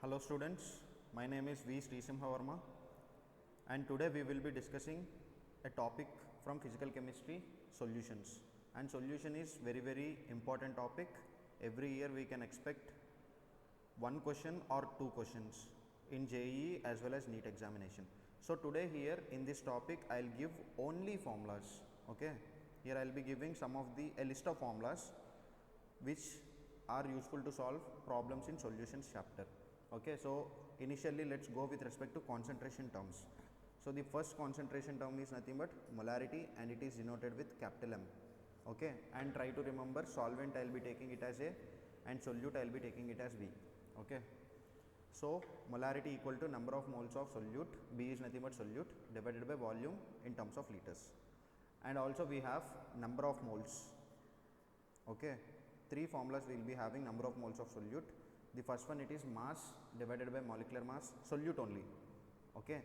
Hello students, my name is V. Srisimha Verma and today we will be discussing a topic from physical chemistry, solutions. And solution is very important topic. Every year we can expect one question or two questions in JEE as well as NEET examination. So today here in this topic I will give only formulas. Okay, here I will be giving a list of formulas which are useful to solve problems in solutions chapter. Okay, so initially let's go with respect to concentration terms. So the first concentration term is nothing but molarity and it is denoted with capital M. Okay, and try to remember solvent I will be taking it as A and solute I will be taking it as B. Okay, so molarity equal to number of moles of solute, B is nothing but solute, divided by volume in terms of liters. And also we have number of moles. Okay, three formulas we will be having number of moles of solute. The first one, it is mass divided by molecular mass, solute only. Okay,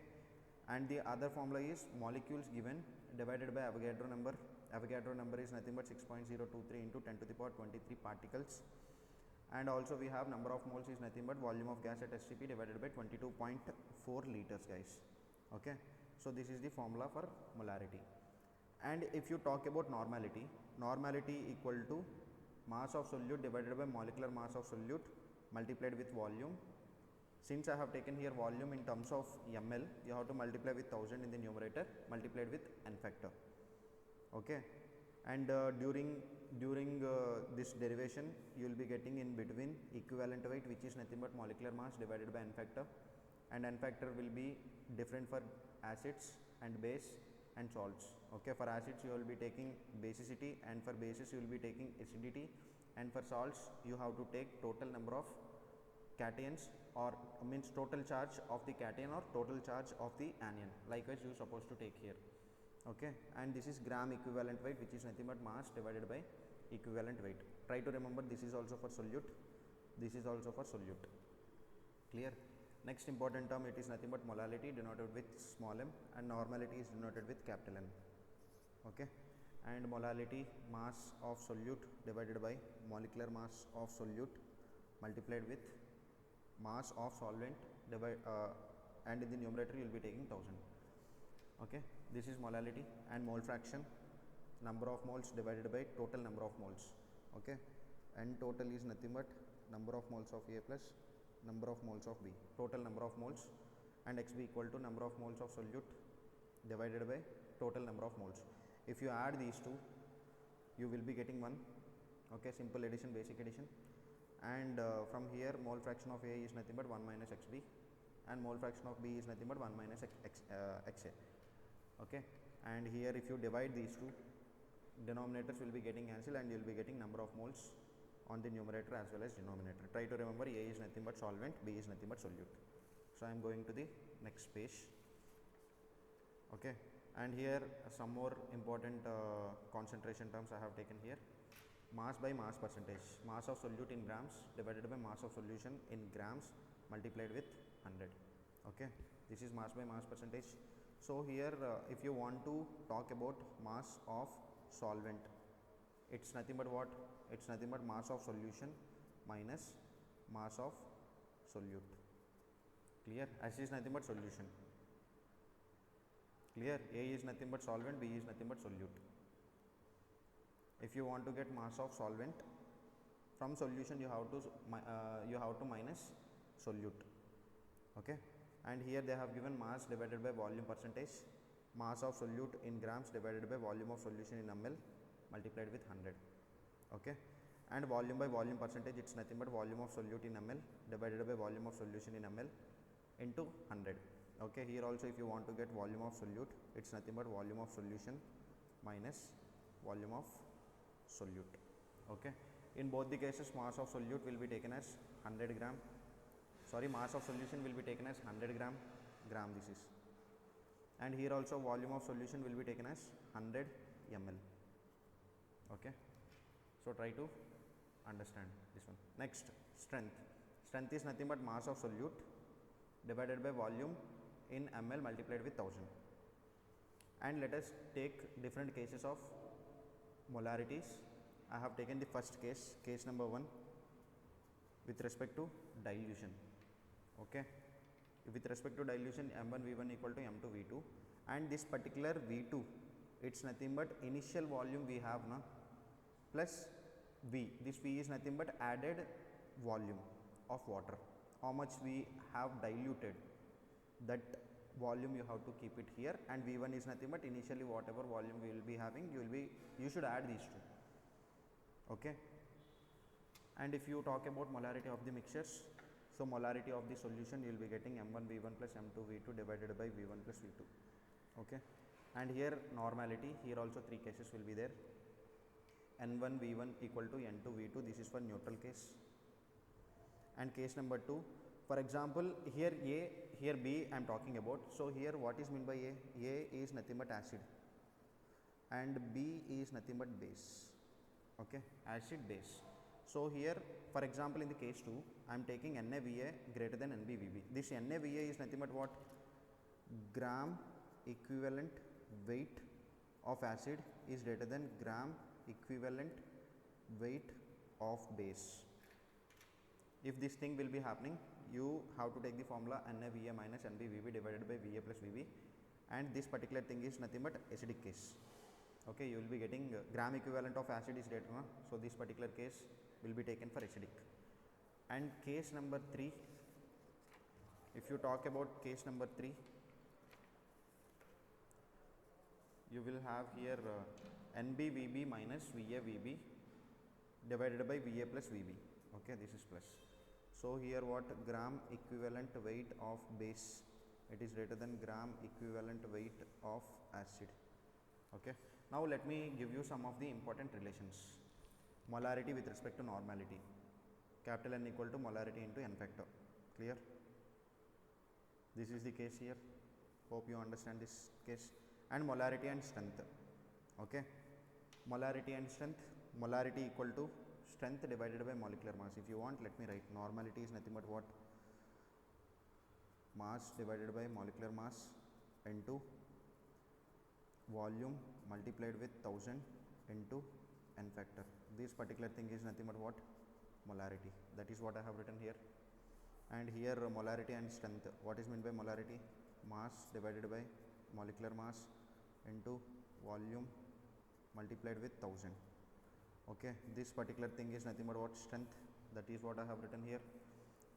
and the other formula is molecules given divided by Avogadro number. Avogadro number is nothing but 6.023 into 10 to the power 23 particles. And also we have number of moles is nothing but volume of gas at STP divided by 22.4 liters, guys. Okay, so this is the formula for molarity. And if you talk about normality, normality equal to mass of solute divided by molecular mass of solute multiplied with volume. Since I have taken here volume in terms of ml, you have to multiply with 1000 in the numerator, multiplied with n factor. Okay, and during this derivation you will be getting in between equivalent weight, which is nothing but molecular mass divided by n factor, and n factor will be different for acids and base and salts. Okay, for acids you will be taking basicity and for bases you will be taking acidity, and for salts you have to take total number of cations or means total charge of the cation or total charge of the anion. Likewise you are supposed to take here. Okay, and this is gram equivalent weight, which is nothing but mass divided by equivalent weight. Try to remember this is also for solute, this is also for solute. Clear? Next important term, it is nothing but molality denoted with small m and normality is denoted with capital N. Okay, and molality, mass of solute divided by molecular mass of solute multiplied with mass of solvent and in the numerator you will be taking 1000. Okay, this is molality. And mole fraction, number of moles divided by total number of moles. Okay, and total is nothing but number of moles of A plus number of moles of B, total number of moles, and xB equal to number of moles of solute divided by total number of moles. If you add these two you will be getting 1. Okay, simple addition, basic addition. And from here mole fraction of A is nothing but 1 minus xB and mole fraction of B is nothing but 1 minus xa. Okay, and here if you divide these two, denominators will be getting cancelled and you will be getting number of moles on the numerator as well as denominator. Try to remember A is nothing but solvent, B is nothing but solute. So I am going to the next page. Okay, and here some more important concentration terms I have taken here. Mass by mass percentage, mass of solute in grams divided by mass of solution in grams multiplied with 100. Okay, this is mass by mass percentage. So here if you want to talk about mass of solvent, it's nothing but what? It's nothing but mass of solution minus mass of solute. Clear? S is nothing but solution. Clear? A is nothing but solvent, B is nothing but solute. If you want to get mass of solvent, from solution you have to minus solute. Okay, and here they have given mass divided by volume percentage, mass of solute in grams divided by volume of solution in ml multiplied with 100. Okay, and volume by volume percentage, it's nothing but volume of solute in ml divided by volume of solution in ml into 100. Okay, here also if you want to get volume of solute, it's nothing but volume of solution minus volume of solute. Okay, in both the cases mass of solute will be taken as 100 gram, sorry, mass of solution will be taken as 100 gram this is, and here also volume of solution will be taken as 100 ml. Okay, so try to understand this one. Next, strength. Strength is nothing but mass of solute divided by volume in ml multiplied with 1000. And let us take different cases of molarities. I have taken the first case, case number 1 with respect to dilution. Okay, with respect to dilution, m1 v1 equal to m2 v2, and this particular v2, it's nothing but initial volume we have na, plus v. This v is nothing but added volume of water. How much we have diluted, that volume you have to keep it here, and v1 is nothing but initially whatever volume we will be having, you should add these two. Okay, and if you talk about molarity of the mixtures, so molarity of the solution, you will be getting m1 v1 plus m2 v2 divided by v1 plus v2. Okay, and here normality, here also three cases will be there. n1 v1 equal to n2 v2, this is for neutral case. And case number 2, for example, here A, here B I am talking about. So here what is meant by A? A is nothing but acid and B is nothing but base. Okay, acid base. So here, for example, in the case 2, I am taking NaVa greater than NbVb. This NaVa is nothing but what? Gram equivalent weight of acid is greater than gram equivalent weight of base. If this thing will be happening, you have to take the formula NaVa minus NbVb divided by Va plus Vb, and this particular thing is nothing but acidic case. Okay, you will be getting gram equivalent of acid is greater, na? So this particular case will be taken for acidic. And case number 3, if you talk about case number 3, you will have here NbVb minus VaVb divided by Va plus Vb. Okay, this is plus. So here what? Gram equivalent weight of base, it is greater than gram equivalent weight of acid. Okay, now let me give you some of the important relations. Molarity with respect to normality, capital N equal to molarity into n factor. Clear? This is the case here. Hope you understand this case. And molarity and strength. Okay, molarity and strength. Molarity equal to strength divided by molecular mass. If you want, let me write. Normality is nothing but what? Mass divided by molecular mass into volume multiplied with 1000 into n factor. This particular thing is nothing but what? Molarity. That is what I have written here. And here molarity and strength. What is meant by molarity? Mass divided by molecular mass into volume multiplied with 1000. Okay, this particular thing is nothing but what? Strength. That is what I have written here.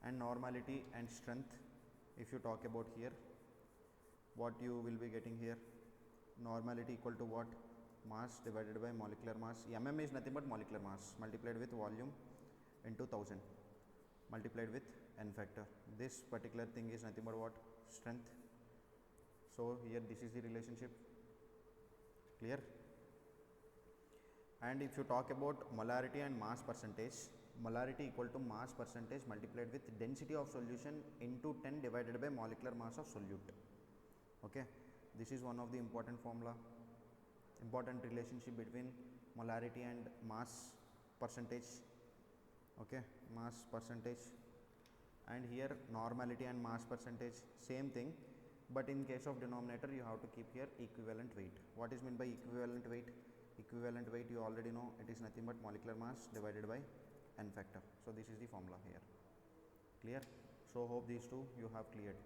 And normality and strength, if you talk about here, what you will be getting here? Normality equal to what? Mass divided by molecular mass. Mm is nothing but molecular mass multiplied with volume into 1000 multiplied with n factor. This particular thing is nothing but what? Strength. So here this is the relationship. Clear? And if you talk about molarity and mass percentage, molarity equal to mass percentage multiplied with density of solution into 10 divided by molecular mass of solute. Okay, this is one of the important formula, important relationship between molarity and mass percentage. Okay, mass percentage. And here normality and mass percentage, same thing, but in case of denominator you have to keep here equivalent weight. What is meant by equivalent weight? Equivalent weight you already know, it is nothing but molecular mass divided by n factor. So this is the formula here. Clear? So hope these two you have cleared.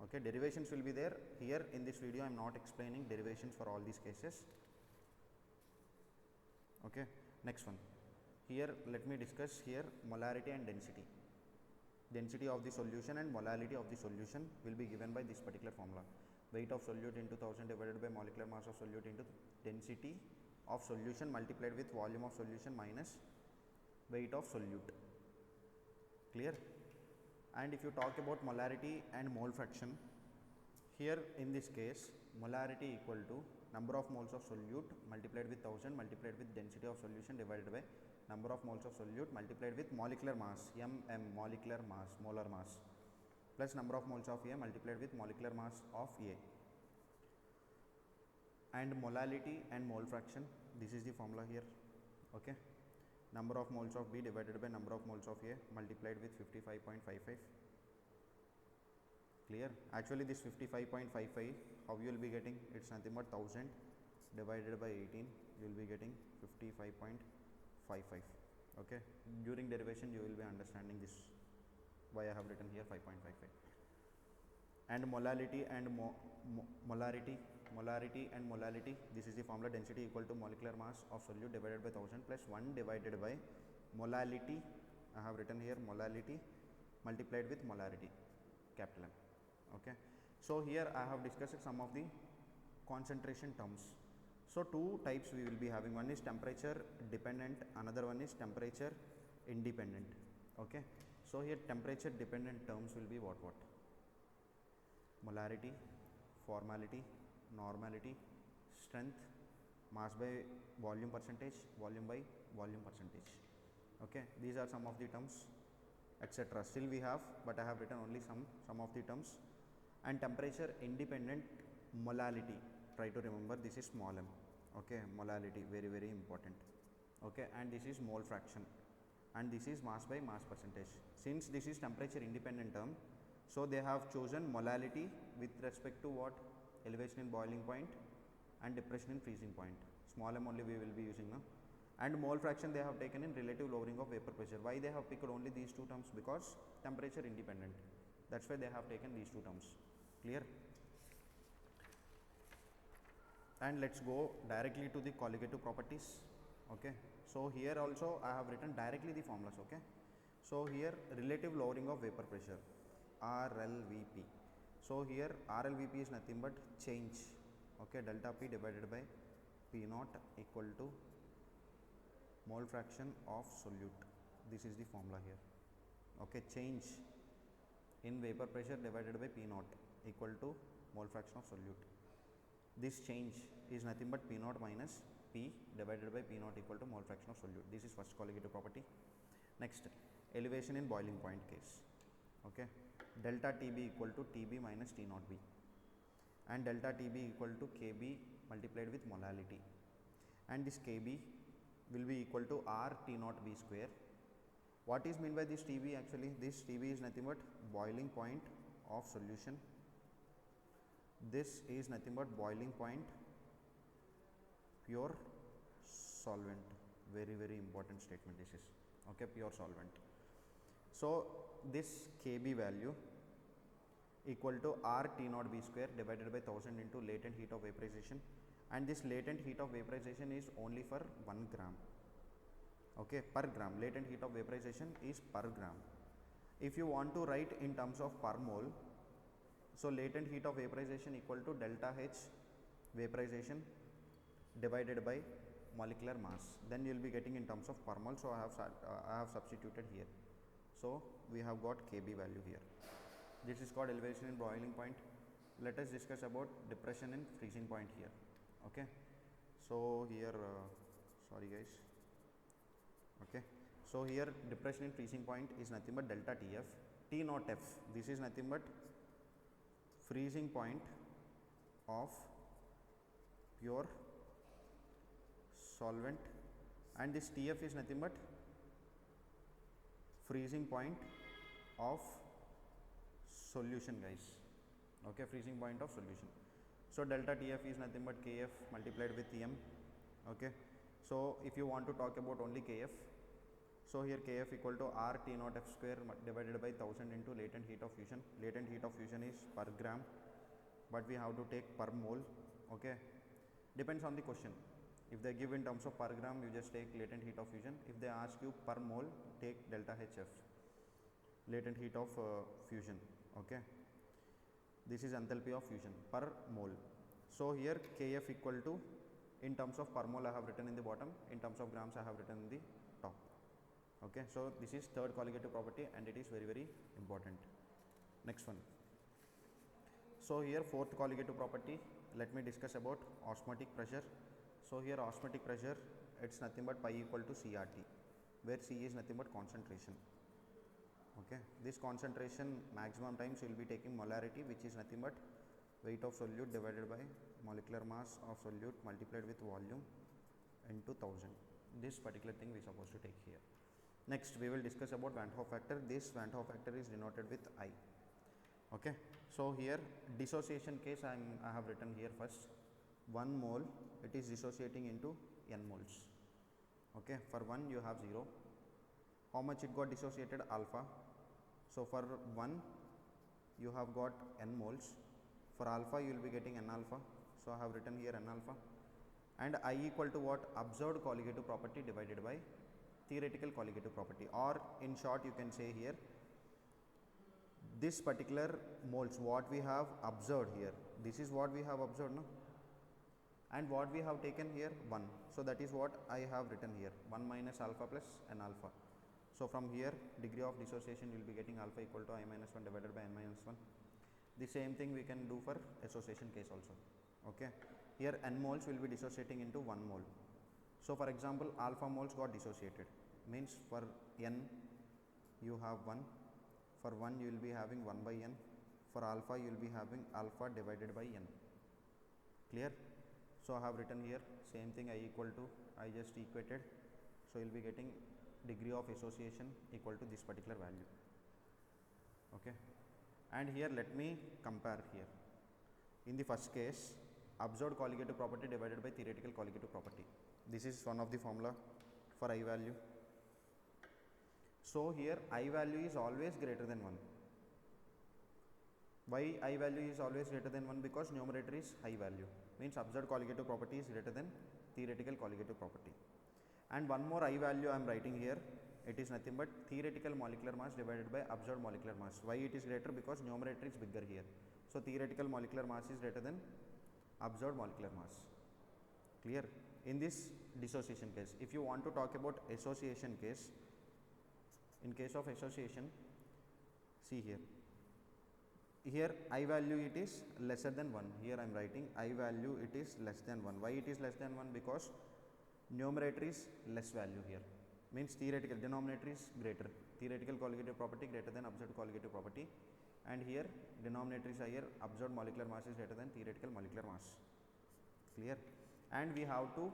Okay, derivations will be there. Here in this video I am not explaining derivations for all these cases. Okay, next one. Here let me discuss here molarity and density. Density of the solution and molality of the solution will be given by this particular formula. Weight of solute into 1000 divided by molecular mass of solute into density of solution multiplied with volume of solution minus weight of solute. Clear? And if you talk about molarity and mole fraction, here in this case molarity equal to number of moles of solute multiplied with 1000 multiplied with density of solution divided by number of moles of solute multiplied with molecular mass, molecular mass, molar mass, plus number of moles of A multiplied with molecular mass of A. And molality and mole fraction, this is the formula here. Okay, number of moles of B divided by number of moles of A multiplied with 55.55. Clear? Actually this 55.55, how you will be getting? It's nothing but 1000 divided by 18, you will be getting 55.55. Okay, during derivation you will be understanding this why I have written here 5.55. And molality and molarity, this is the formula: density equal to molecular mass of solute divided by 1000 plus 1 divided by molality, I have written here molality multiplied with molarity, capital M. Okay. So here I have discussed some of the concentration terms. So two types we will be having: one is temperature dependent, another one is temperature independent. Okay. So here temperature dependent terms will be what? Molarity, formality, normality, strength, mass by volume percentage, volume by volume percentage. Okay, these are some of the terms, etc. Still we have, but I have written only some of the terms. And temperature independent molality, try to remember, this is small m. Okay, molality, very very important. Okay, and this is mole fraction, and this is mass by mass percentage. Since this is temperature independent term, so they have chosen molality with respect to what? Elevation in boiling point and depression in freezing point. Small m only we will be using now. And mole fraction they have taken in relative lowering of vapor pressure. Why they have picked only these two terms? Because temperature independent. That's why they have taken these two terms. Clear? And let's go directly to the colligative properties. Okay. So here also I have written directly the formulas. Okay. So here relative lowering of vapor pressure, RLVP. So here RLVP is nothing but change, okay, delta P divided by P naught equal to mole fraction of solute. This is the formula here. Okay, change in vapor pressure divided by P naught equal to mole fraction of solute. This change is nothing but P naught minus P divided by P naught equal to mole fraction of solute. This is first colligative property. Next, elevation in boiling point case. Okay, delta TB equal to TB minus T naught B, and delta TB equal to KB multiplied with molality, and this KB will be equal to R T naught B square. What is meant by this TB? Actually, this TB is nothing but boiling point of solution. This is nothing but boiling point pure solvent. Very very important statement this is. Okay, pure solvent. So this KB value equal to R T naught B square divided by 1000 into latent heat of vaporization, and this latent heat of vaporization is only for 1 gram. Okay, per gram. Latent heat of vaporization is per gram. If you want to write in terms of per mole, so latent heat of vaporization equal to delta H vaporization divided by molecular mass. Then you will be getting in terms of per mole. So I have substituted here. So we have got KB value here. This is called elevation in boiling point. Let us discuss about depression in freezing point here. Okay. So here, sorry guys. Okay. So here depression in freezing point is nothing but delta TF, T naught F. This is nothing but freezing point of pure solvent, and this TF is nothing but freezing point of solution, guys. Okay, freezing point of solution. So delta TF is nothing but KF multiplied with TM. Okay, so if you want to talk about only KF, so here KF equal to R T naught F square divided by 1000 into latent heat of fusion. Latent heat of fusion is per gram, but we have to take per mole. Okay, depends on the question. If they give in terms of per gram, you just take latent heat of fusion. If they ask you per mole, take delta HF, latent heat of fusion. Okay, this is enthalpy of fusion per mole. So here KF equal to, in terms of per mole I have written in the bottom, in terms of grams I have written in the top. Okay, so this is third colligative property and it is very very important. Next one. So here fourth colligative property, let me discuss about osmotic pressure. So here osmotic pressure, it's nothing but pi equal to CRT, where C is nothing but concentration. Okay, this concentration maximum times you will be taking molarity, which is nothing but weight of solute divided by molecular mass of solute multiplied with volume into 1000. This particular thing we are supposed to take here. Next we will discuss about Van't Hoff factor. This Van't Hoff factor is denoted with I. Okay, so here dissociation case I have written here first. 1 mole it is dissociating into n moles. Okay, for 1 you have 0. How much it got dissociated? Alpha. So for 1 you have got n moles, for alpha you will be getting n alpha, so I have written here n alpha, and I equal to what? Observed colligative property divided by theoretical colligative property, or in short you can say here this particular moles what we have observed here, this is what we have observed, no? And what we have taken here 1, so that is what I have written here, 1 minus alpha plus n alpha. So from here degree of dissociation you will be getting alpha equal to I minus 1 divided by n minus 1. The same thing we can do for association case also. Okay, here n moles will be dissociating into 1 mole. So for example alpha moles got dissociated, means for n you have 1, for 1 you will be having 1 by n, for alpha you will be having alpha divided by n. Clear? So I have written here same thing, I equal to, I just equated, so you will be getting degree of association equal to this particular value. Okay, and here let me compare here. In the first case, observed colligative property divided by theoretical colligative property, this is one of the formula for I value. So here I value is always greater than 1. Why I value is always greater than 1? Because numerator is high value, means observed colligative property is greater than theoretical colligative property. And one more I value I am writing here, it is nothing but theoretical molecular mass divided by observed molecular mass. Why it is greater? Because numerator is bigger here, so theoretical molecular mass is greater than observed molecular mass. Clear? In this dissociation case, if you want to talk about association case, in case of association, see here I value it is lesser than 1, here I am writing I value it is less than 1. Why it is less than 1? Because numerator is less value here, means theoretical, denominator is greater, theoretical colligative property greater than observed colligative property, and here denominator is higher, observed molecular mass is greater than theoretical molecular mass. Clear? And we have to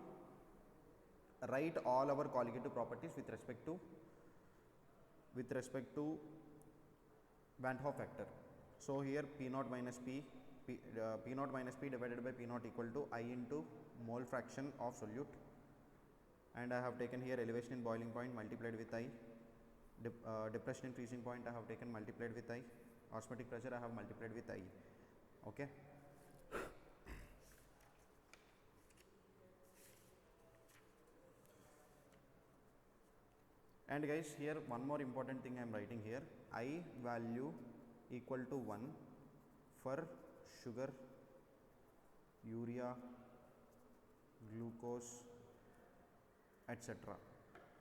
write all our colligative properties with respect to Van 't Hoff factor. So here P naught minus P naught minus P divided by P naught equal to I into mole fraction of solute, and I have taken here elevation in boiling point multiplied with I, depression in freezing point I have taken multiplied with I, osmotic pressure I have multiplied with I. Okay. And guys, here one more important thing I am writing here, I value equal to 1 for sugar, urea, glucose, etc.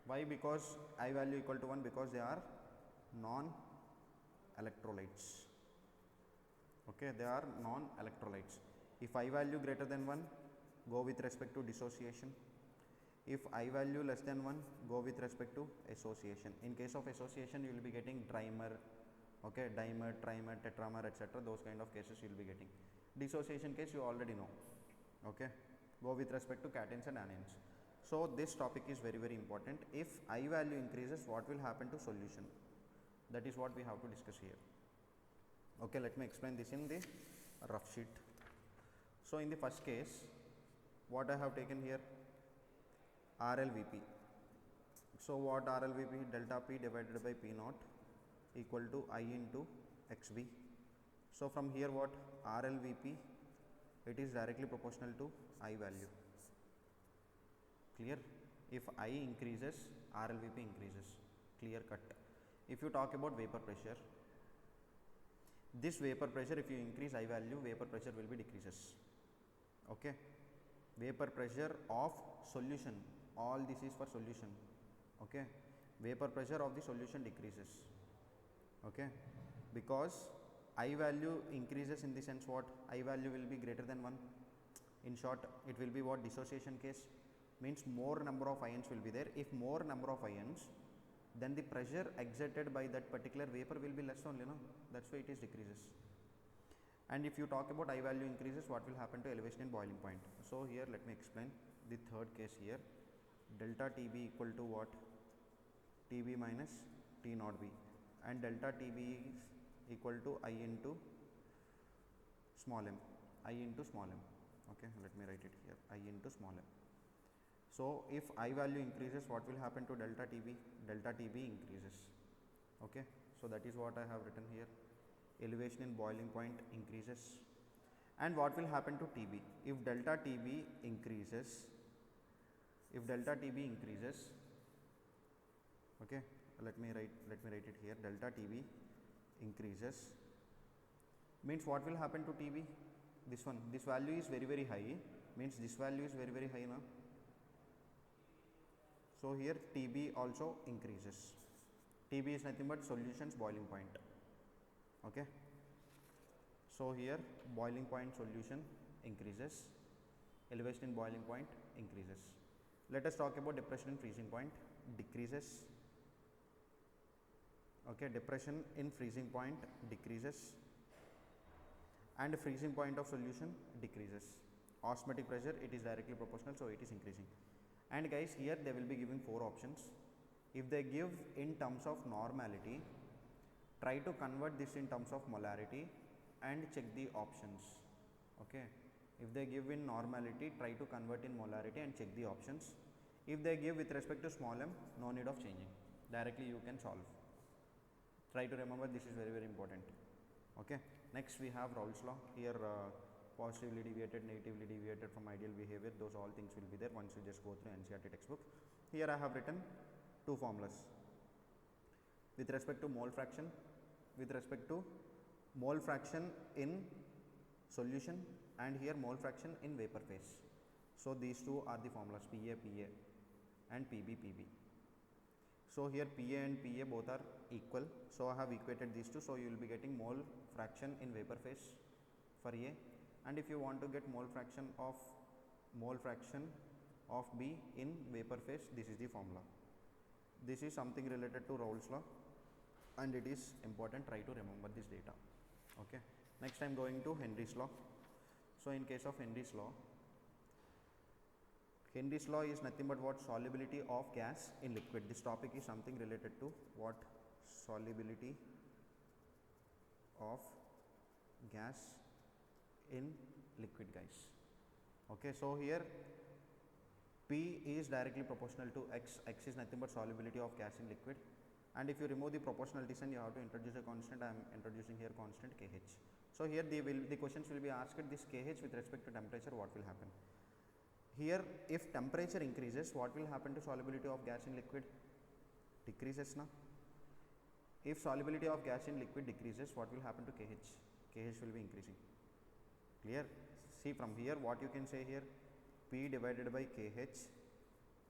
Why? Because I value equal to 1, because they are non-electrolytes. Okay, they are non-electrolytes. If I value greater than 1, go with respect to dissociation. If I value less than 1, go with respect to association. In case of association, you will be getting trimer, okay, dimer, trimer, tetramer, etc. Those kind of cases you will be getting. Dissociation case you already know. Okay, go with respect to cations and anions. So this topic is very, very important. If I value increases, what will happen to solution? That is what we have to discuss here. Okay, let me explain this in the rough sheet. So in the first case, what I have taken here, RLVP. So what RLVP? Delta P divided by P naught equal to I into XV. So from here what? RLVP, it is directly proportional to I value. Clear? If I increases, RLVP increases. Clear cut. If you talk about vapor pressure, this vapor pressure, if you increase I value, vapor pressure will be decreases. Okay, vapor pressure of solution, all this is for solution. Okay, vapor pressure of the solution decreases. Okay, because I value increases in the sense what? I value will be greater than 1. In short, it will be what? Dissociation case, means more number of ions will be there. If more number of ions, then the pressure exerted by that particular vapor will be less only, no? That's why it is decreases. And if you talk about I value increases, what will happen to elevation in boiling point? So here let me explain the third case here. Delta TB equal to what? TB minus T naught B, and delta TB is equal to I into small m, I into small m. Okay, let me write it here, I into small m. So if I value increases, what will happen to delta TB? Delta TB increases. Okay, So that is what I have written here. Elevation in boiling point increases. And what will happen to TB? If delta TB increases, okay, let me write it here. Delta TB increases means what will happen to TB? This one, this value is very high, means this value is very high now. So here TB also increases. TB is nothing but solution's boiling point. Okay. So here boiling point solution increases, elevation in boiling point increases. Let us talk about depression in freezing point, decreases. Okay, depression in freezing point decreases and freezing point of solution decreases. Osmotic pressure, it is directly proportional, so it is increasing. And guys, here they will be giving 4 options. If they give in terms of normality, try to convert this in terms of molarity and check the options. Okay, if they give in normality, try to convert in molarity and check the options. If they give with respect to small m, no need of changing, directly you can solve. Try to remember, this is very important. Okay, next we have Raoult's law. Here positively deviated, negatively deviated from ideal behavior, those all things will be there once you just go through NCERT textbook. Here I have written 2 formulas with respect to mole fraction, with respect to mole fraction in solution, and here mole fraction in vapor phase. So these 2 are the formulas, PA and PB. So here PA and PA both are equal, so I have equated these 2, so you will be getting mole fraction in vapor phase for A, and if you want to get mole fraction of B in vapor phase, this is the formula. This is something related to Raoult's law and it is important, try to remember this data. Okay, next I am going to Henry's law. So in case of Henry's law is nothing but what? Solubility of gas in liquid. This topic is something related to what? Solubility of gas in liquid, guys. Okay, so here P is directly proportional to X. X is nothing but solubility of gas in liquid, and if you remove the proportionality sign, you have to introduce a constant. I am introducing here constant Kh. So here the questions will be asked, this Kh with respect to temperature, what will happen? Here if temperature increases, what will happen to solubility of gas in liquid? Decreases now. If solubility of gas in liquid decreases, what will happen to Kh? Kh will be increasing. Clear? See from here what you can say here, P divided by Kh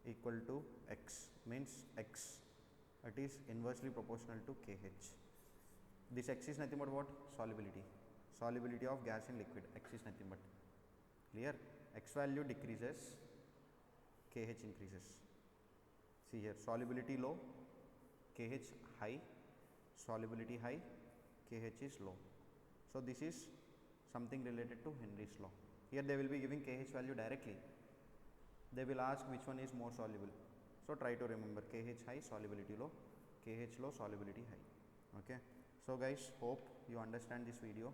equal to X, means X, it is inversely proportional to Kh. This X is nothing but what? Solubility of gas in liquid. X is nothing but. Clear? X value decreases, Kh increases. See here, solubility low, Kh high, solubility high, Kh is low. So this is something related to Henry's law. Here they will be giving Kh value directly. They will ask which one is more soluble. So try to remember, Kh high, solubility low, Kh low, solubility high. Okay. So guys, hope you understand this video.